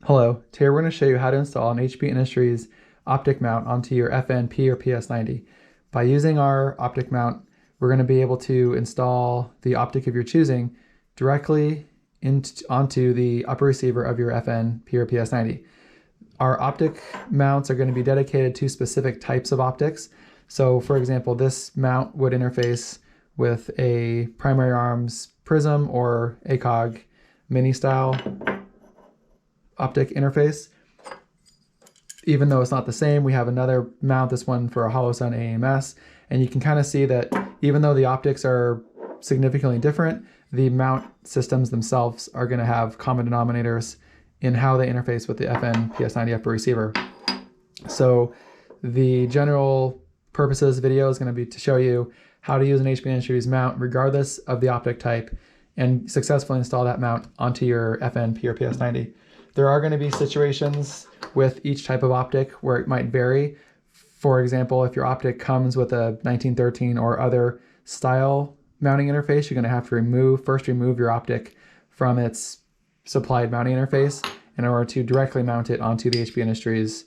Hello, today we're going to show you how to install an HB Industries optic mount onto your FNP or PS90. By using our optic mount, we're going to be able to install the optic of your choosing directly onto the upper receiver of your FNP or PS90. Our optic mounts are going to be dedicated to specific types of optics. So for example, this mount would interface with a primary arms prism or ACOG mini style optic interface. Even though it's not the same, we have another mount, this one for a hollow sun AMS, and you can kind of see that even though the optics are significantly different, the mount systems themselves are going to have common denominators in how they interface with the FN PS90 upper receiver. So the general purpose of this video is going to be to show you how to use an HBI Industries mount regardless of the optic type and successfully install that mount onto your FNP or PS90. There are going to be situations with each type of optic where it might vary. For example, if your optic comes with a 1913 or other style mounting interface, you're going to have to first remove your optic from its supplied mounting interface in order to directly mount it onto the HBI Industries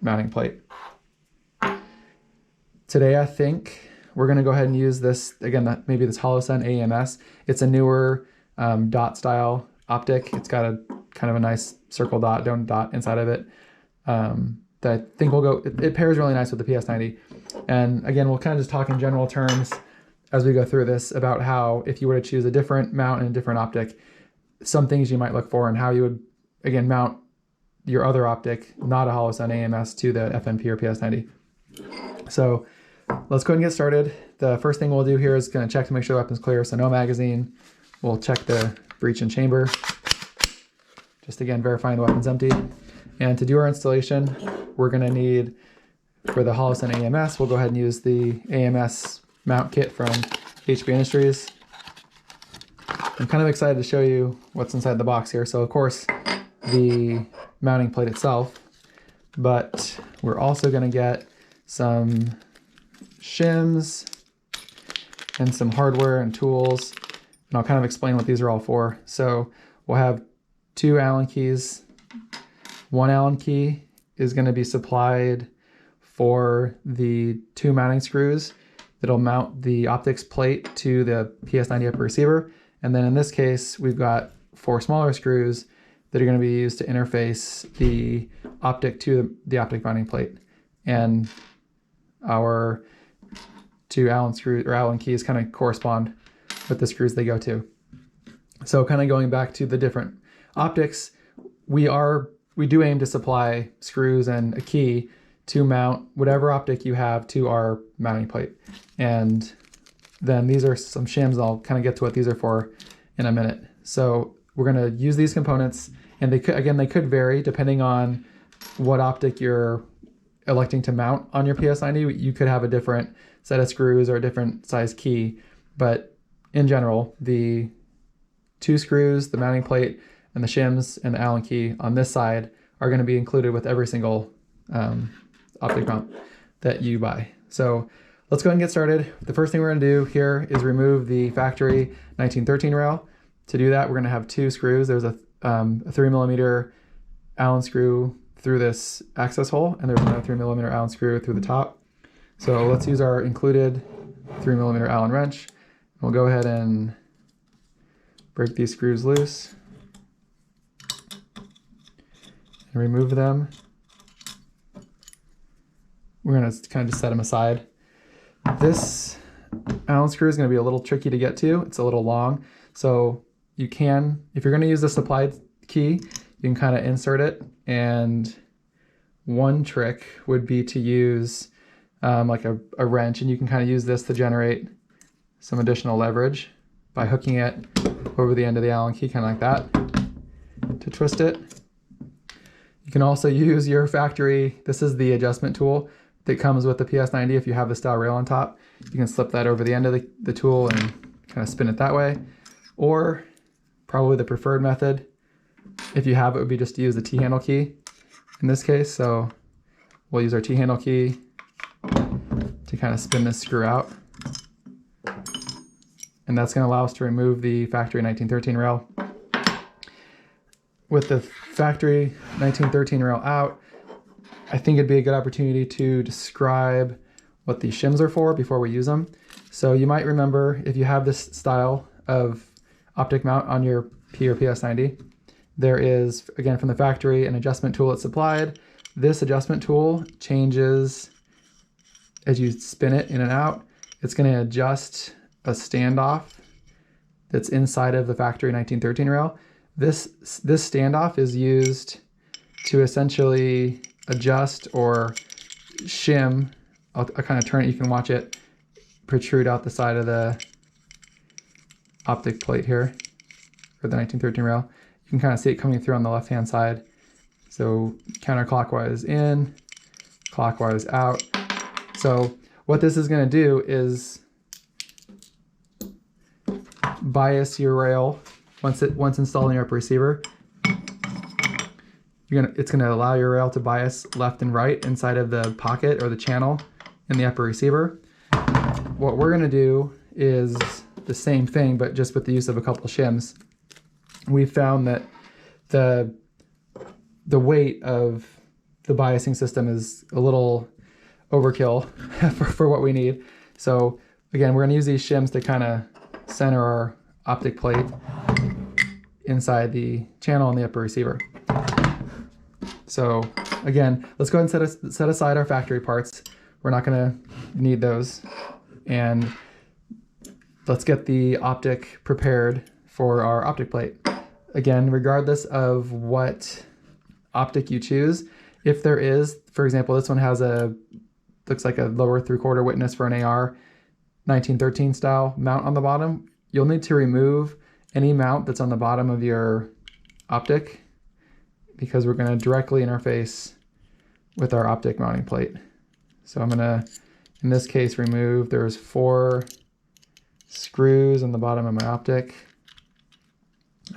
mounting plate. Today, I think we're going to go ahead and use this, again, maybe this hollow sun AMS. It's a newer dot style optic. It's got a kind of a nice circle dot, donut dot inside of it that I think will go, it pairs really nice with the PS90. And again, we'll kind of just talk in general terms as we go through this about how if you were to choose a different mount and a different optic, some things you might look for and how you would, again, mount your other optic, not a hollow sun AMS, to the FNP or PS90. So let's go ahead and get started. The first thing we'll do here is going to check to make sure the weapon's clear, so no magazine. We'll check the breech and chamber. Just again, verifying the weapon's empty. And to do our installation, we're going to need, for the hollow sun AMS, we'll go ahead and use the AMS mount kit from HBI Industries. I'm kind of excited to show you what's inside the box here. So of course, the mounting plate itself, but we're also going to get some shims and some hardware and tools. And I'll kind of explain what these are all for. So we'll have 2 Allen keys. 1 Allen key is going to be supplied for the 2 mounting screws that'll mount the optics plate to the PS90 upper receiver. And then in this case, we've got 4 smaller screws that are going to be used to interface the optic to the optic mounting plate. And our 2 Allen screws or Allen keys kind of correspond with the screws they go to. So kind of going back to the different optics, we do aim to supply screws and a key to mount whatever optic you have to our mounting plate. And then these are some shims. I'll kind of get to what these are for in a minute. So we're going to use these components, and they could vary depending on what optic you're electing to mount on your PS90. You could have a different set of screws or a different size key, but in general, the 2 screws, the mounting plate, and the shims and the Allen key on this side are going to be included with every single optic mount that you buy. So let's go ahead and get started. The first thing we're going to do here is remove the factory 1913 rail. To do that, we're going to have 2 screws. There's a 3mm Allen screw through this access hole, and there's another 3mm Allen screw through the top. So let's use our included 3mm Allen wrench. We'll go ahead and break these screws loose and remove them. We're going to kind of just set them aside. This Allen screw is going to be a little tricky to get to. It's a little long. So you can, if you're going to use the supplied key, you can kind of insert it. And one trick would be to use like a wrench, and you can kind of use this to generate some additional leverage by hooking it over the end of the Allen key, kind of like that, to twist it. You can also use your factory, this is the adjustment tool that comes with the PS90. If you have the style rail on top, you can slip that over the end of the tool and kind of spin it that way. Or probably the preferred method, if you have it, would be just to use the T-handle key in this case. So we'll use our T-handle key to kind of spin this screw out. And that's going to allow us to remove the factory 1913 rail. with the factory 1913 rail out, I think it'd be a good opportunity to describe what these shims are for before we use them. So you might remember, if you have this style of optic mount on your P or PS90, there is, again, from the factory, an adjustment tool that's supplied. This adjustment tool changes as you spin it in and out. It's going to adjust a standoff that's inside of the factory 1913 rail. This standoff is used to essentially adjust or shim. I'll kind of turn it, you can watch it protrude out the side of the optic plate here for the 1913 rail. You can kind of see it coming through on the left-hand side. So counterclockwise in, clockwise out. So what this is going to do is bias your rail once installed in your upper receiver. It's going to allow your rail to bias left and right inside of the pocket or the channel in the upper receiver. What we're going to do is the same thing, but just with the use of a couple shims. We found that the weight of the biasing system is a little overkill for what we need. So again, we're going to use these shims to kind of center our optic plate inside the channel on the upper receiver. So again, let's go ahead and set aside our factory parts. We're not going to need those. And let's get the optic prepared for our optic plate. Again, regardless of what optic you choose, if there is, for example, this one has looks like a lower 3/4 witness for an AR 1913 style mount on the bottom, you'll need to remove any mount that's on the bottom of your optic, because we're going to directly interface with our optic mounting plate. So I'm going to, in this case, there's 4 screws on the bottom of my optic.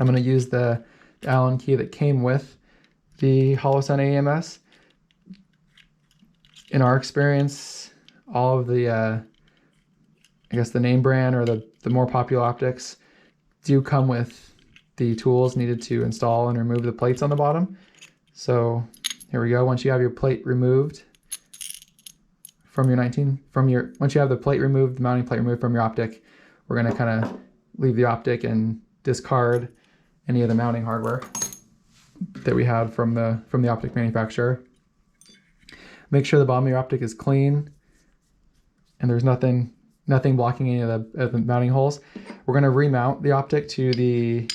I'm going to use the Allen key that came with the HoloSun AMS. In our experience, all of the, I guess the name brand or the more popular optics do come with the tools needed to install and remove the plates on the bottom. So here we go. Once you have your plate removed from your once you have the plate removed, the mounting plate removed from your optic, we're going to kind of leave the optic and discard any of the mounting hardware that we had from the optic manufacturer. Make sure the bottom of your optic is clean and there's nothing blocking any of the mounting holes. We're going to remount the optic to the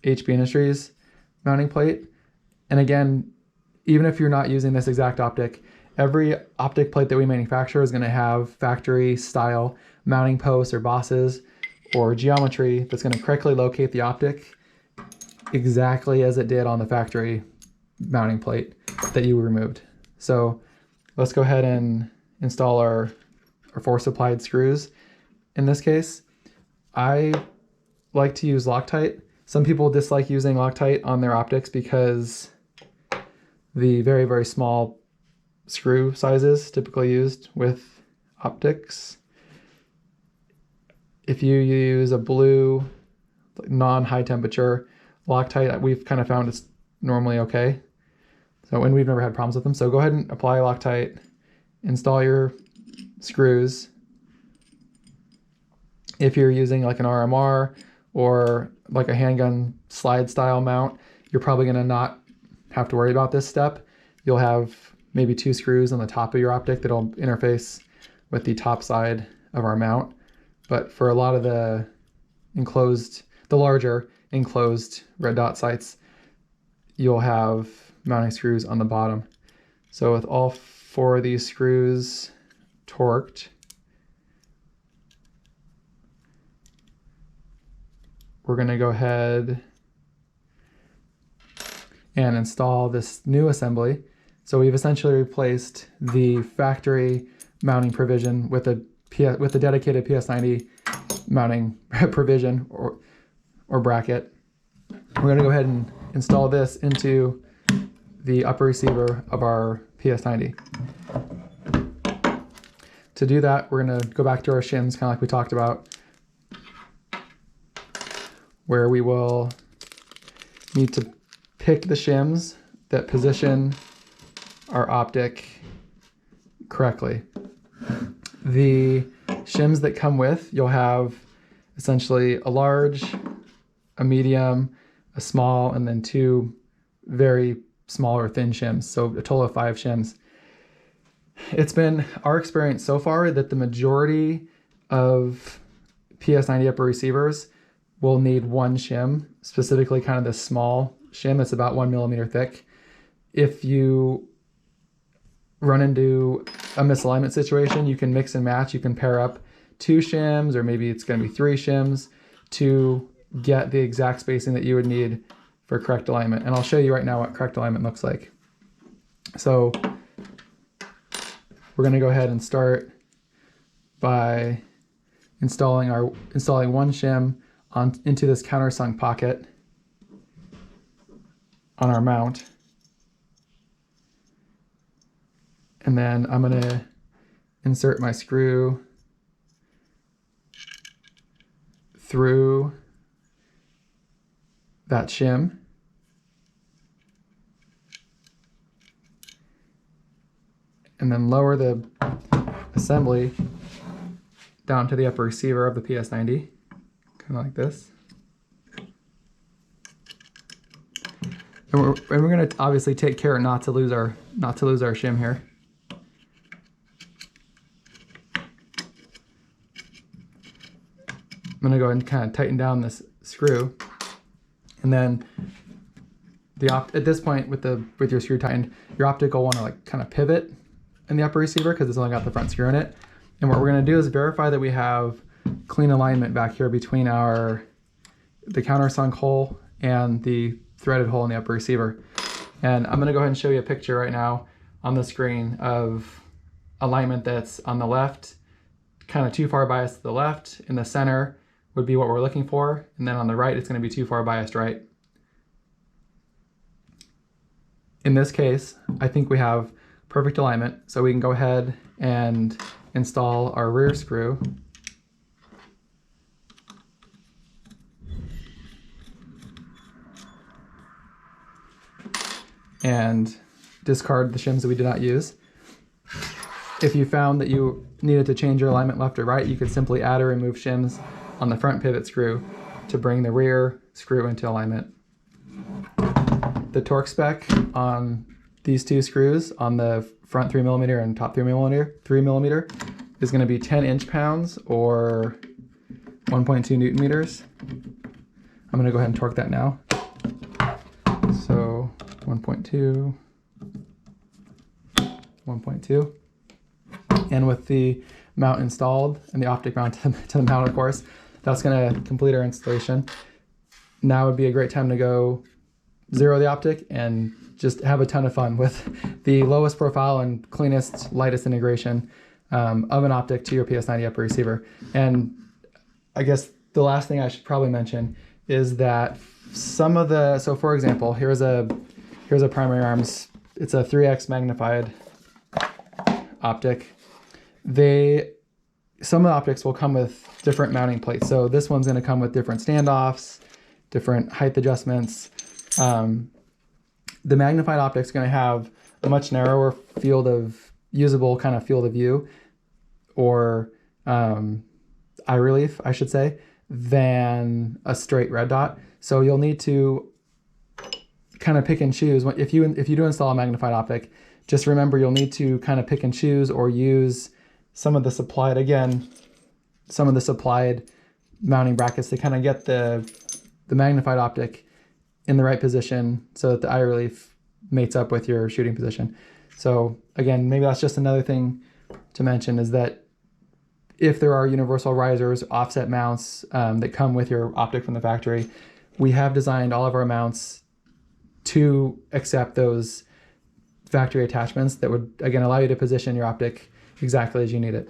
HB Industries mounting plate. And again, even if you're not using this exact optic, every optic plate that we manufacture is going to have factory style mounting posts or bosses or geometry that's going to correctly locate the optic exactly as it did on the factory mounting plate that you removed. So let's go ahead and install our 4 supplied screws. In this case, I like to use Loctite. Some people dislike using Loctite on their optics because the very, very small screw sizes typically used with optics. If you use a blue, non-high temperature Loctite, we've kind of found it's normally okay. So, and we've never had problems with them. So go ahead and apply Loctite, install your screws. If you're using like an RMR or like a handgun slide style mount, you're probably going to not have to worry about this step. You'll have maybe 2 screws on the top of your optic that'll interface with the top side of our mount. But for a lot of the larger enclosed red dot sights, you'll have mounting screws on the bottom. So with all 4 of these screws torqued, we're going to go ahead and install this new assembly. So we've essentially replaced the factory mounting provision with a dedicated PS90 mounting provision or bracket. We're going to go ahead and install this into the upper receiver of our PS90. To do that, we're going to go back to our shims, kind of like we talked about, where we will need to pick the shims that position our optic correctly. The shims that come with, you'll have essentially a large, a medium, a small, and then 2 very small or thin shims. So a total of 5 shims. It's been our experience so far that the majority of PS90 upper receivers will need 1 shim, specifically kind of this small shim that's about 1 millimeter thick. If you run into a misalignment situation, you can mix and match. You can pair up 2 shims, or maybe it's going to be 3 shims to get the exact spacing that you would need for correct alignment. And I'll show you right now what correct alignment looks like. So we're going to go ahead and start by installing 1 shim into this countersunk pocket on our mount. And then I'm going to insert my screw through that shim. And then lower the assembly down to the upper receiver of the PS90, kind of like this. And we're going to obviously take care not to lose our shim here. I'm going to go ahead and kind of tighten down this screw, and then at this point with your screw tightened, your optic will want to like kind of pivot in the upper receiver because it's only got the front screw in it. And what we're going to do is verify that we have clean alignment back here between the countersunk hole and the threaded hole in the upper receiver. And I'm going to go ahead and show you a picture right now on the screen of alignment that's on the left, kind of too far biased to the left. In the center would be what we're looking for, and then on the right it's going to be too far biased right. In this case, I think we have perfect alignment, so we can go ahead and install our rear screw. And discard the shims that we did not use. If you found that you needed to change your alignment left or right, you could simply add or remove shims on the front pivot screw to bring the rear screw into alignment. The torque spec on these 2 screws, on the front 3mm and top 3mm, is going to be 10 inch-pounds or 1.2 Newton meters. I'm going to go ahead and torque that now. So 1.2, 1.2. And with the mount installed and the optic mount to the mount, of course, that's going to complete our installation. Now would be a great time to go zero the optic and just have a ton of fun with the lowest profile and cleanest, lightest integration of an optic to your PS90 upper receiver. And I guess the last thing I should probably mention is that some of the, so for example, here's a primary arms. It's a 3x magnified optic. Some of the optics will come with different mounting plates. So this one's going to come with different standoffs, different height adjustments. The magnified optic is going to have a much narrower usable kind of field of view, or eye relief, I should say, than a straight red dot. So you'll need to kind of pick and choose. If you do install a magnified optic, just remember you'll need to kind of pick and choose or use some of the supplied mounting brackets to kind of get the magnified optic in the right position so that the eye relief mates up with your shooting position. So again, maybe that's just another thing to mention, is that if there are universal risers, offset mounts that come with your optic from the factory, we have designed all of our mounts to accept those factory attachments that would, again, allow you to position your optic exactly as you need it.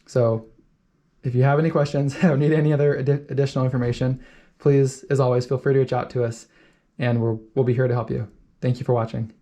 So if you have any questions or need any other additional information, please, as always, feel free to reach out to us, and we'll be here to help you. Thank you for watching.